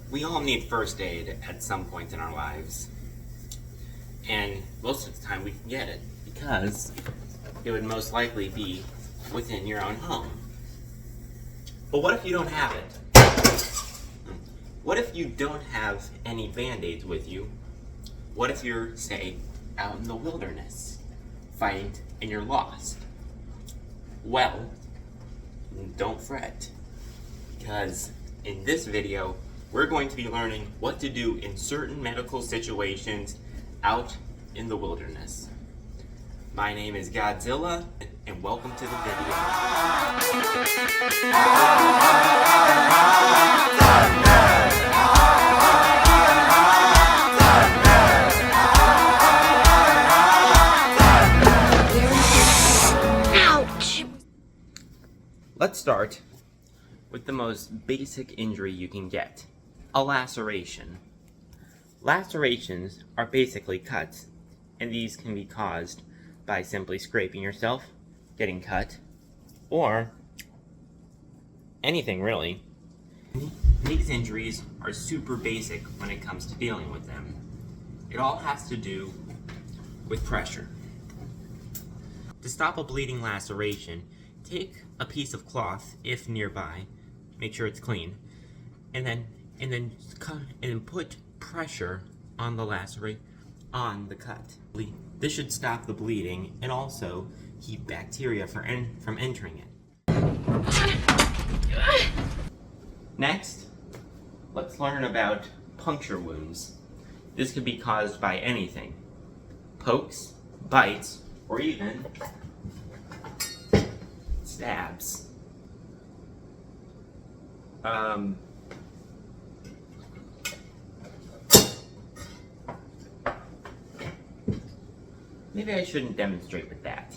We all need first aid at some point in our lives. And most of the time we can get it because it would most likely be within your own home. But what if you don't have it? What if you don't have any band-aids with you? What if you're, say, out in the wilderness, fighting and you're lost? Well, don't fret, because in this video, we're going to be learning what to do in certain medical situations out in the wilderness. My name is Godzilla, and welcome to the video. Ouch! Let's start with the most basic injury you can get, a laceration. Lacerations are basically cuts, and these can be caused by simply scraping yourself, getting cut, or anything really. These injuries are super basic when it comes to dealing with them. It all has to do with pressure. To stop a bleeding laceration, take a piece of cloth, if nearby, make sure it's clean, and then put pressure on the cut. This should stop the bleeding and also keep bacteria from entering it. Next, let's learn about puncture wounds. This could be caused by anything: pokes, bites, or even stabs. Maybe I shouldn't demonstrate with that.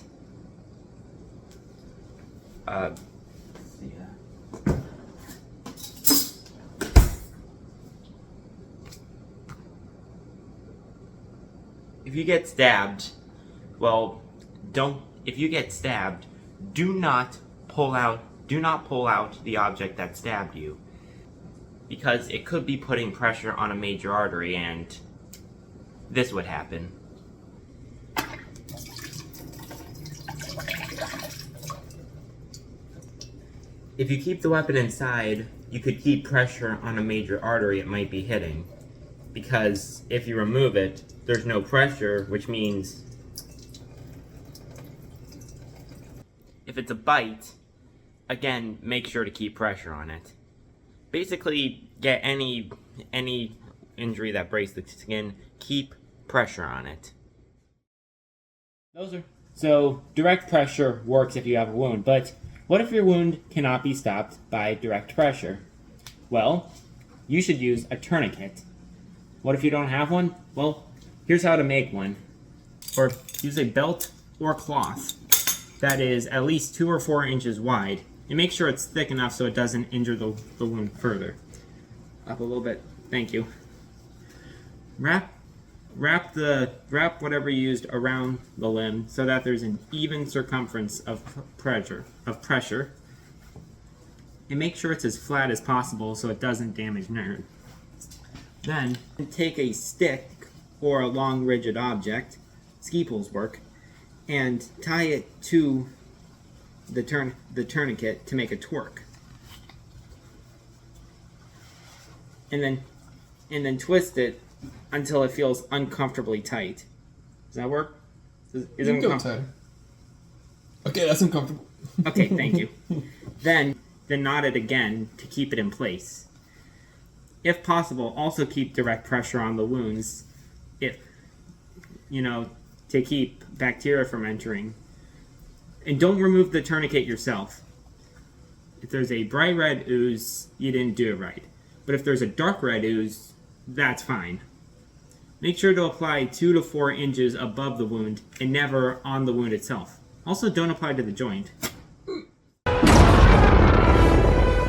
If you get stabbed, do not pull out the object that stabbed you, because it could be putting pressure on a major artery, and this would happen. If you keep the weapon inside, you could keep pressure on a major artery it might be hitting, because if you remove it, there's no pressure, which means if it's a bite, again, make sure to keep pressure on it. Basically, get any injury that breaks the skin, keep pressure on it. So direct pressure works if you have a wound, but what if your wound cannot be stopped by direct pressure? Well, you should use a tourniquet. What if you don't have one? Well, here's how to make one. Or use a belt or cloth that is at least 2 or 4 inches wide, and make sure it's thick enough so it doesn't injure the wound further. Up a little bit. Thank you. Wrap whatever you used around the limb so that there's an even circumference of pressure. And make sure it's as flat as possible so it doesn't damage nerve. Then take a stick or a long rigid object, ski poles work, and tie it to the tourniquet to make a torque. And then twist it until it feels uncomfortably tight. Does that work? Is it uncomfortable? Okay, that's uncomfortable. Okay, thank you. Then knot it again to keep it in place. If possible, also keep direct pressure on the wounds, to keep bacteria from entering. And don't remove the tourniquet yourself. If there's a bright red ooze, you didn't do it right. But if there's a dark red ooze, that's fine. Make sure to apply 2 to 4 inches above the wound and never on the wound itself. Also, don't apply to the joint.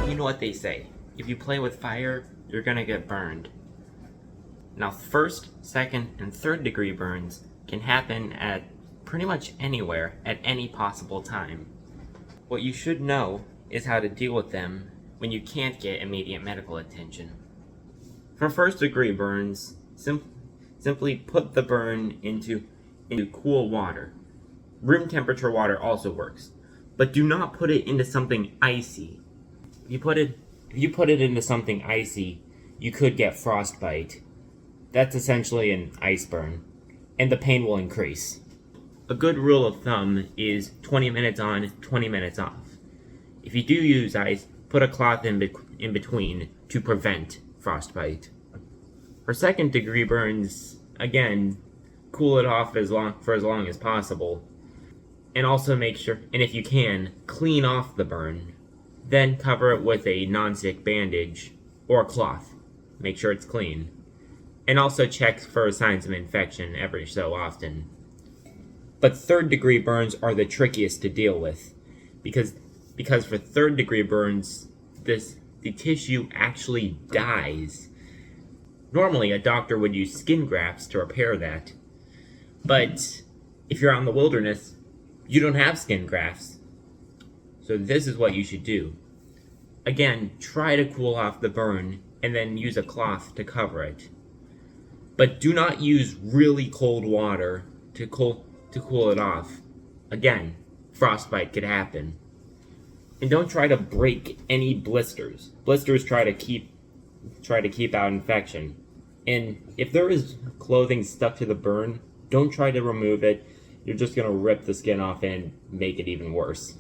You know what they say, if you play with fire, you're gonna get burned. Now, 1st, 2nd, and 3rd degree burns can happen at pretty much anywhere at any possible time. What you should know is how to deal with them when you can't get immediate medical attention. For first-degree burns, simply put the burn into cool water. Room temperature water also works, but do not put it into something icy. If you put it into something icy, you could get frostbite. That's essentially an ice burn, and the pain will increase. A good rule of thumb is 20 minutes on, 20 minutes off. If you do use ice, put a cloth in between to prevent frostbite. For second-degree burns, again, cool it off for as long as possible. And also make sure, and if you can, clean off the burn. Then cover it with a non-stick bandage or a cloth. Make sure it's clean. And also check for signs of infection every so often. But third-degree burns are the trickiest to deal with, because for third-degree burns, the tissue actually dies. Normally, a doctor would use skin grafts to repair that. But if you're out in the wilderness, you don't have skin grafts. So this is what you should do. Again, try to cool off the burn and then use a cloth to cover it. But do not use really cold water to cool it off. Again, frostbite could happen. And don't try to break any blisters. Blisters try to keep out infection. And if there is clothing stuck to the burn, don't try to remove it. You're just going to rip the skin off and make it even worse.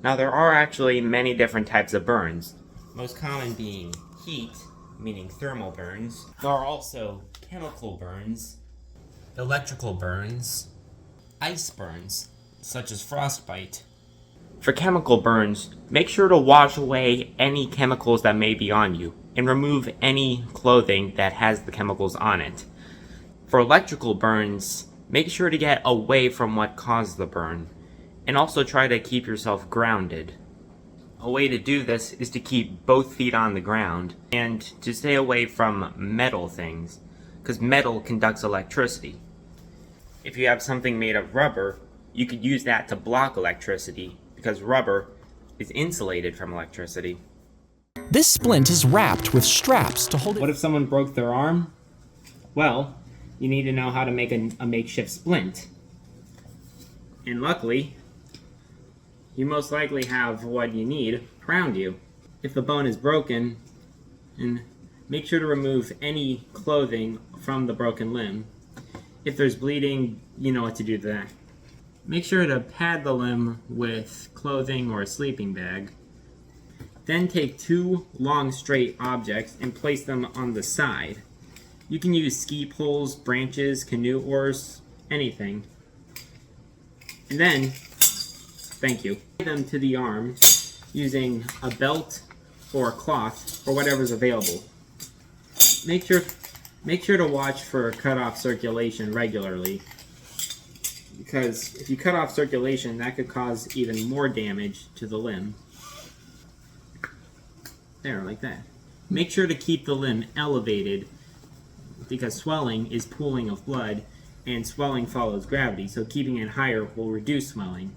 Now there are actually many different types of burns. Most common being heat, meaning thermal burns. There are also chemical burns, electrical burns, ice burns, such as frostbite. For chemical burns, make sure to wash away any chemicals that may be on you and remove any clothing that has the chemicals on it. For electrical burns, make sure to get away from what caused the burn, and also try to keep yourself grounded. A way to do this is to keep both feet on the ground and to stay away from metal things, because metal conducts electricity. If you have something made of rubber, you could use that to block electricity, because rubber is insulated from electricity. This splint is wrapped with straps to hold it. What if someone broke their arm? Well, you need to know how to make a makeshift splint. And luckily, you most likely have what you need around you. If the bone is broken, and make sure to remove any clothing from the broken limb. If there's bleeding, you know what to do to that. Make sure to pad the limb with clothing or a sleeping bag. Then take two long straight objects and place them on the side. You can use ski poles, branches, canoe oars, anything. And then, thank you, tie them to the arm using a belt or a cloth or whatever's available. Make sure to watch for cut-off circulation regularly, because if you cut off circulation, that could cause even more damage to the limb. There, like that. Make sure to keep the limb elevated, because swelling is pooling of blood, and swelling follows gravity, so keeping it higher will reduce swelling.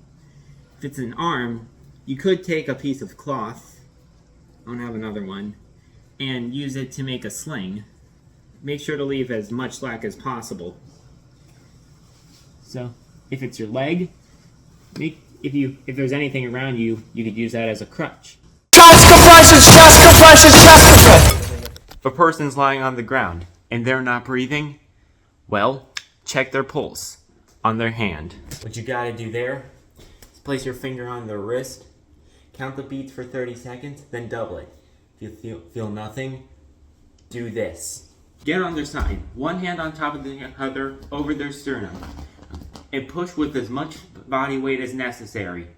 If it's an arm, you could take a piece of cloth, I don't have another one, and use it to make a sling. Make sure to leave as much slack as possible. So, if it's your leg, if there's anything around you, you could use that as a crutch. Chest compressions. If a person's lying on the ground and they're not breathing, well, check their pulse on their hand. What you gotta do there is place your finger on their wrist, count the beats for 30 seconds, then double it. If you feel nothing, do this. Get on their side, one hand on top of the other over their sternum, and push with as much body weight as necessary.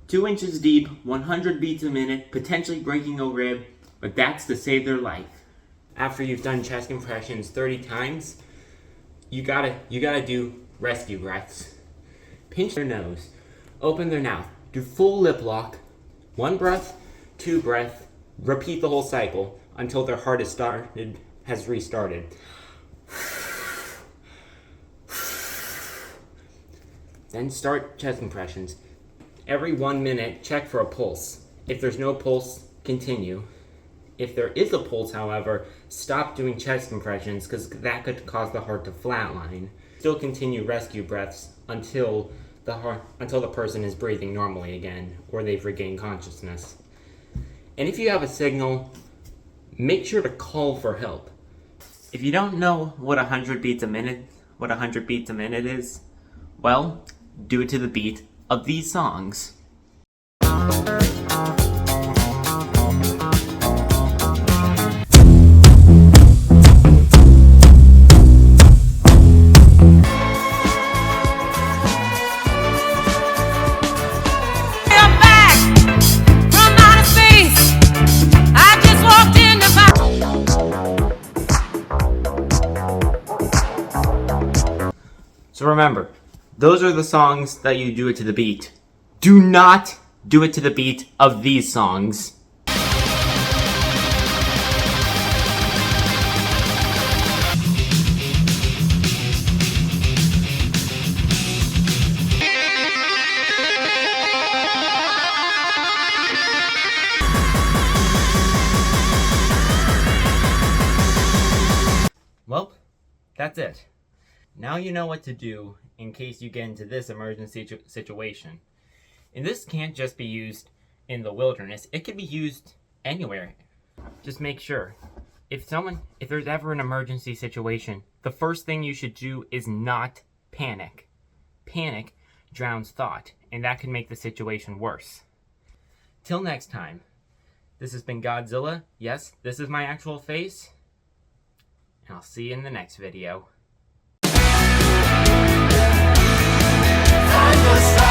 2 inches deep, 100 beats a minute, potentially breaking a rib, but that's to save their life. After you've done chest compressions 30 times, you gotta do rescue breaths. Pinch their nose, open their mouth, do full lip lock, 1 breath, 2 breath, repeat the whole cycle until their heart has restarted. Then start chest compressions. Every 1 minute, check for a pulse. If there's no pulse, continue. If there is a pulse, however, stop doing chest compressions because that could cause the heart to flatline. Still continue rescue breaths until the person is breathing normally again or they've regained consciousness. And if you have a signal, make sure to call for help. If you don't know what 100 beats a minute is, well, do it to the beat of these songs. So remember, those are the songs that you do it to the beat. Do not do it to the beat of these songs. Well, that's it. Now you know what to do in case you get into this emergency situation. And this can't just be used in the wilderness. It can be used anywhere. Just make sure. If there's ever an emergency situation, the first thing you should do is not panic. Panic drowns thought, and that can make the situation worse. Till next time, this has been Godzilla. Yes, this is my actual face. And I'll see you in the next video. I must